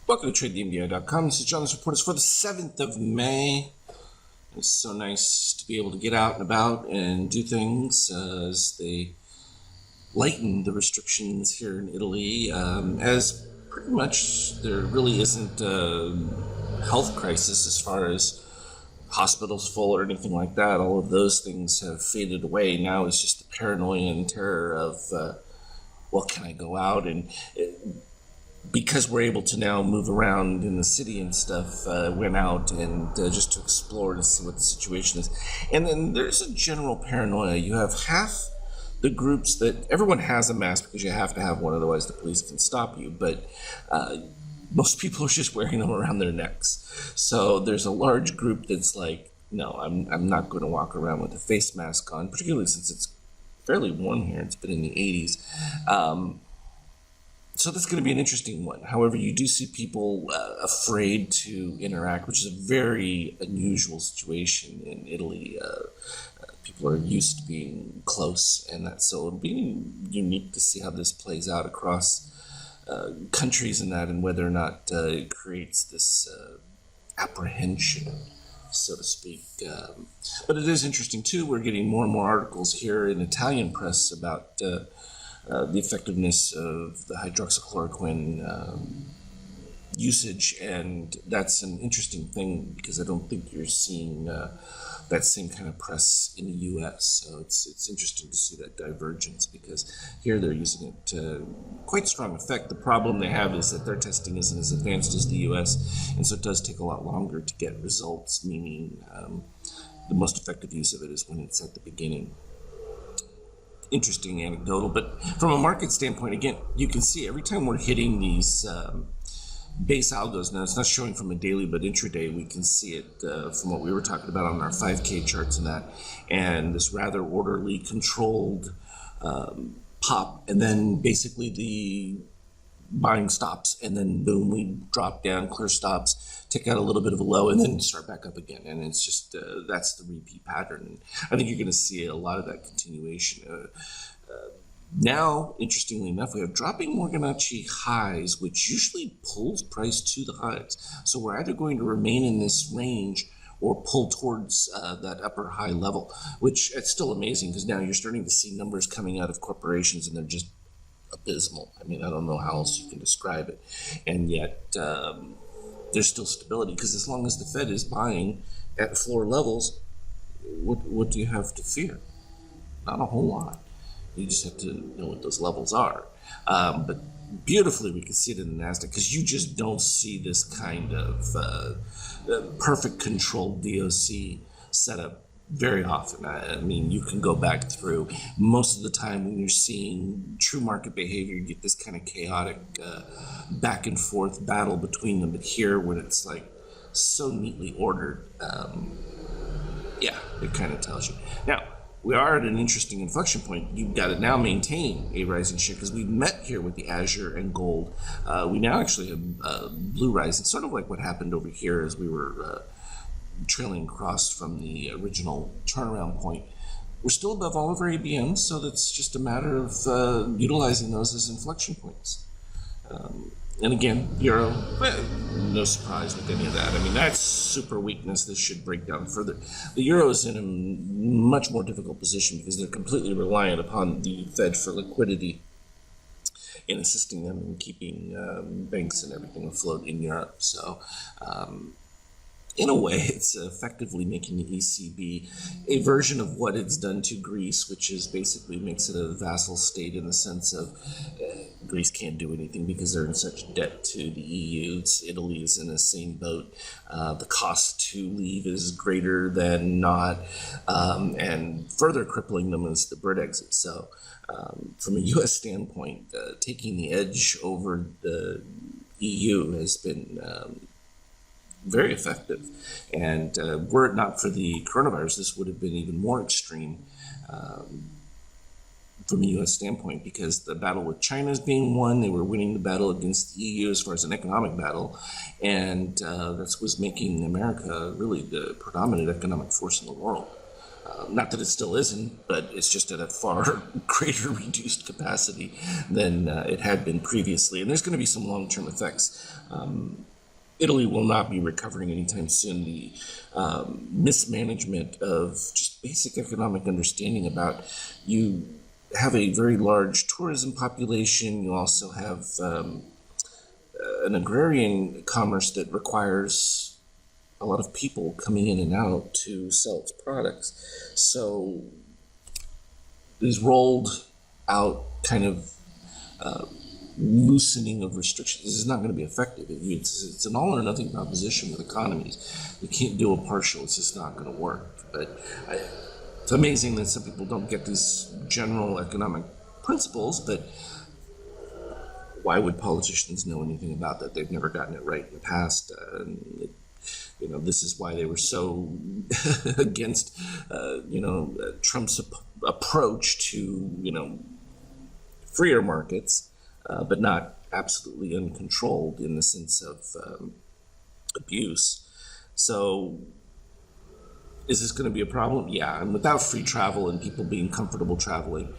Welcome to TradeTheMBA.com. This is John. This report is for the 7th of May. It's so nice to be able to get out and about and do things as they lighten the restrictions here in Italy. As pretty much there really isn't a health crisis as far as hospitals full or anything like that. All of those things have faded away. Now it's just the paranoia and terror of, well, can I go out? And because we're able to now move around in the city and stuff, went out and just to explore and see what the situation is. And then there's a general paranoia. You have half the groups that everyone has a mask because you have to have one, otherwise the police can stop you. But most people are just wearing them around their necks. So there's a large group that's like, no, I'm not going to walk around with a face mask on, particularly since it's fairly warm here. It's been in the 80s. So that's going to be an interesting one. However, you do see people afraid to interact, which is a very unusual situation in Italy. People are used to being close, and that's so it'll be unique to see how this plays out across countries and that, and whether or not it creates this apprehension, so to speak. But it is interesting too. We're getting more and more articles here in Italian press about the effectiveness of the hydroxychloroquine usage, and that's an interesting thing because I don't think you're seeing that same kind of press in the U.S. So it's interesting to see that divergence because here they're using it to quite strong effect. The problem they have is that their testing isn't as advanced as the U.S., and so it does take a lot longer to get results, meaning the most effective use of it is when it's at the beginning. Interesting anecdotal, but from a market standpoint, again, you can see every time we're hitting these base algos, now it's not showing from a daily but intraday, we can see it from what we were talking about on our 5K charts and that, and this rather orderly controlled pop, and then basically the buying stops, and then boom, we drop down, clear stops, take out a little bit of a low, and then start back up again. And it's just that's the repeat pattern. And I think you're going to see a lot of that continuation. Now, interestingly enough, we have dropping Fibonacci highs, which usually pulls price to the highs. So we're either going to remain in this range or pull towards that upper high level, which it's still amazing because now you're starting to see numbers coming out of corporations, and they're just abysmal. I mean, I don't know how else you can describe it. And yet there's still stability because as long as the Fed is buying at floor levels, what do you have to fear? Not a whole lot. You just have to know what those levels are. But beautifully, we can see it in the NASDAQ because you just don't see this kind of perfect controlled DOC setup very often. I mean, you can go back through most of the time when you're seeing true market behavior, you get this kind of chaotic back and forth battle between them. But here, when it's like so neatly ordered, yeah, it kind of tells you. Now, we are at an interesting inflection point. You've got to now maintain a rising share because we met here with the Azure and gold. We now actually have blue rising, sort of like what happened over here as we were trailing across from the original turnaround point. We're still above all of our ABMs, so that's just a matter of utilizing those as inflection points. And again, Euro, no surprise with any of that. I mean, that's super weakness. This should break down further. The Euro is in a much more difficult position because they're completely reliant upon the Fed for liquidity in assisting them in keeping banks and everything afloat in Europe. So, in a way, it's effectively making the ECB a version of what it's done to Greece, which is basically makes it a vassal state in the sense of Greece can't do anything because they're in such debt to the EU. Italy is in the same boat. The cost to leave is greater than not, and further crippling them is the Brit exit. So from a U.S. standpoint, taking the edge over the EU has been very effective. And were it not for the coronavirus, this would have been even more extreme from a U.S. standpoint, because the battle with China is being won. They were winning the battle against the EU as far as an economic battle, and that was making America really the predominant economic force in the world. Not that it still isn't, but it's just at a far greater reduced capacity than it had been previously. And there's going to be some long-term effects. Italy will not be recovering anytime soon. The mismanagement of just basic economic understanding about you have a very large tourism population. You also have an agrarian commerce that requires a lot of people coming in and out to sell its products. So these rolled out kind of loosening of restrictions is not going to be effective. It's an all or nothing proposition with economies. You can't do a partial, it's just not going to work. But it's amazing that some people don't get these general economic principles, but why would politicians know anything about that? They've never gotten it right in the past. This is why they were so against, Trump's approach to, freer markets, but not absolutely uncontrolled in the sense of abuse. So is this going to be a problem? Yeah, and without free travel and people being comfortable traveling,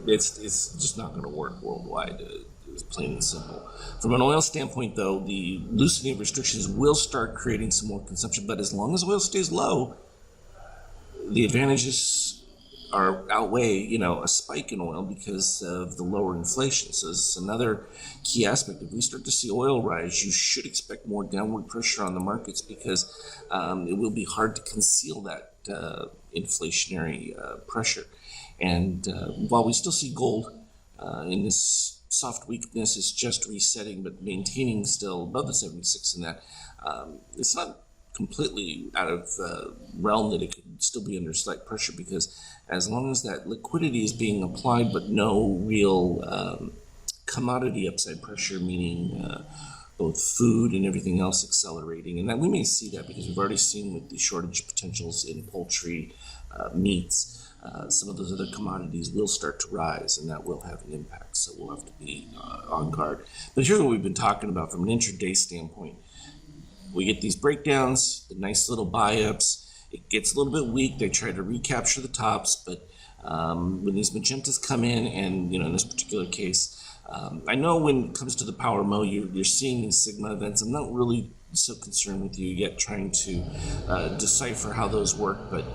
it's just not going to work worldwide. It's plain and simple. From an oil standpoint, though, the loosening of restrictions will start creating some more consumption. But as long as oil stays low, the advantages outweigh, a spike in oil because of the lower inflation. So this is another key aspect. If we start to see oil rise, you should expect more downward pressure on the markets because it will be hard to conceal that inflationary pressure. And while we still see gold in this soft weakness, is just resetting, but maintaining still above the 76 in that, it's not completely out of realm that it could still be under slight pressure, because as long as that liquidity is being applied but no real commodity upside pressure, meaning both food and everything else accelerating, and that we may see that because we've already seen with the shortage potentials in poultry, meats, some of those other commodities will start to rise, and that will have an impact. So we'll have to be on guard. But here's what we've been talking about from an intraday standpoint. We get these breakdowns, the nice little buy-ups. It gets a little bit weak. They try to recapture the tops, but when these magentas come in, and in this particular case, I know when it comes to the power mo, you're seeing these sigma events. I'm not really so concerned with you yet trying to decipher how those work, but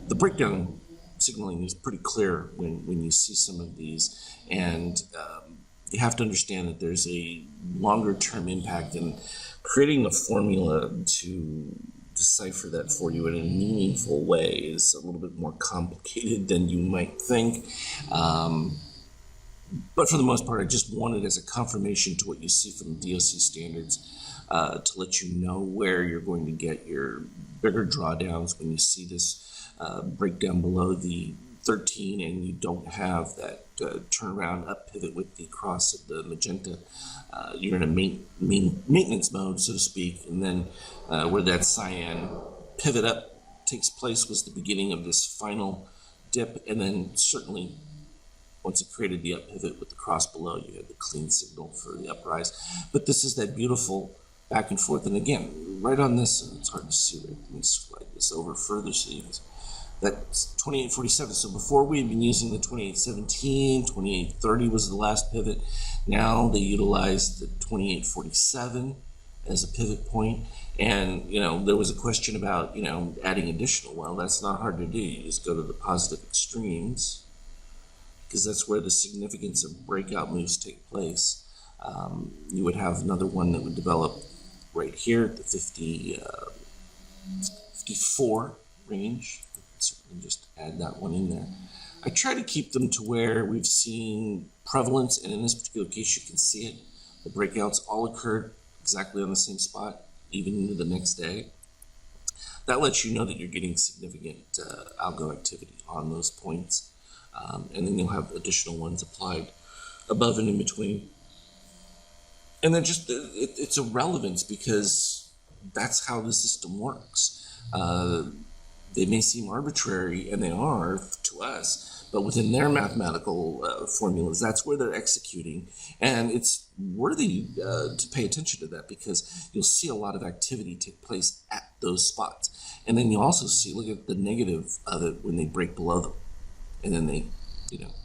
the breakdown signaling is pretty clear when you see some of these, and you have to understand that there's a longer term impact, and creating a formula to decipher that for you in a meaningful way is a little bit more complicated than you might think. But for the most part, I just wanted as a confirmation to what you see from DOC standards to let you know where you're going to get your bigger drawdowns when you see this breakdown below the 13 and you don't have that turnaround up pivot with the cross of the magenta. You're in a maintenance mode, so to speak, and then where that cyan pivot up takes place was the beginning of this final dip, and then certainly once it created the up pivot with the cross below, you had the clean signal for the uprise. But this is that beautiful back and forth, and again, right on this, it's hard to see, right? Let me slide this over further so you can. That's 28.47. So before we had been using the 28.17, 28.30 was the last pivot. Now they utilize the 28.47 as a pivot point. And, there was a question about, adding additional. Well, that's not hard to do. You just go to the positive extremes, because that's where the significance of breakout moves take place. You would have another one that would develop right here at the 54 range. Certainly just add that one in there. I try to keep them to where we've seen prevalence, and in this particular case you can see it. The breakouts all occurred exactly on the same spot, even into the next day. That lets you know that you're getting significant algo activity on those points, and then you'll have additional ones applied above and in between. And then just it's a relevance, because that's how the system works. They may seem arbitrary, and they are to us, but within their mathematical formulas, that's where they're executing. And it's worthy to pay attention to that, because you'll see a lot of activity take place at those spots. And then you also see, look at the negative of it when they break below them. And then they,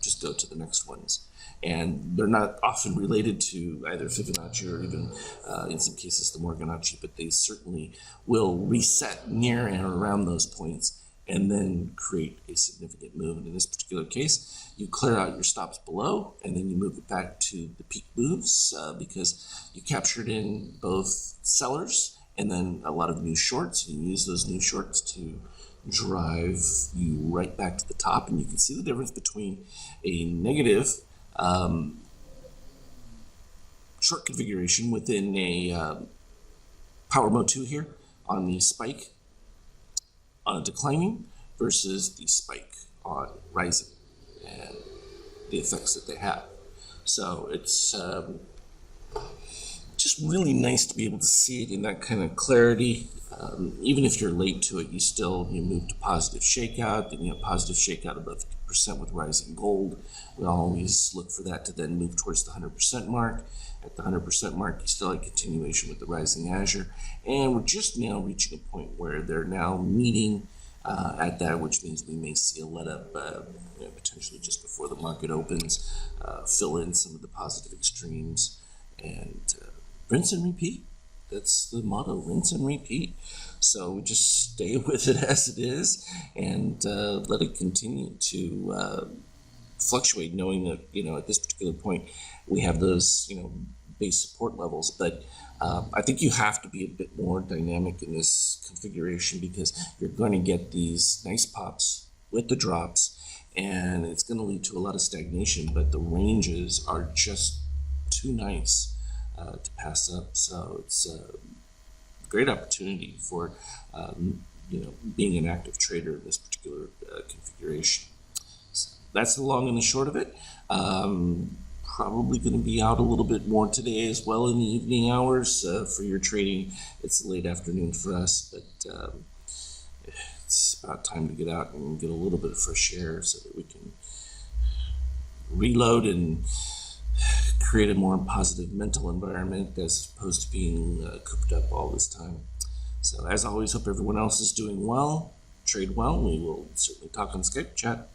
just go to the next ones. And they're not often related to either Fibonacci or even, in some cases, the Morganacci, but they certainly will reset near and around those points and then create a significant move. And in this particular case, you clear out your stops below, and then you move it back to the peak moves because you captured in both sellers and then a lot of new shorts. You use those new shorts to drive you right back to the top, and you can see the difference between a negative short configuration within a power mode 2 here on the spike on a declining versus the spike on rising and the effects that they have. So it's just really nice to be able to see it in that kind of clarity. Even if you're late to it, you move to positive shakeout, then you have positive shakeout above 50% with rising gold. We always look for that to then move towards the 100% mark. At the 100% mark, you still have continuation with the rising Azure. And we're just now reaching a point where they're now meeting at that, which means we may see a let up potentially just before the market opens, fill in some of the positive extremes, and rinse and repeat. That's the motto, rinse and repeat. So we just stay with it as it is and let it continue to fluctuate, knowing that, at this particular point, we have those, base support levels. But I think you have to be a bit more dynamic in this configuration because you're going to get these nice pops with the drops, and it's going to lead to a lot of stagnation, but the ranges are just too nice to pass up. So it's a great opportunity for being an active trader in this particular configuration. So that's the long and the short of it. Probably going to be out a little bit more today as well in the evening hours for your trading. It's a late afternoon for us, but it's about time to get out and get a little bit of fresh air so that we can reload and create a more positive mental environment as opposed to being cooped up all this time. So as always, hope everyone else is doing well. Trade well. We will certainly talk on Skype chat.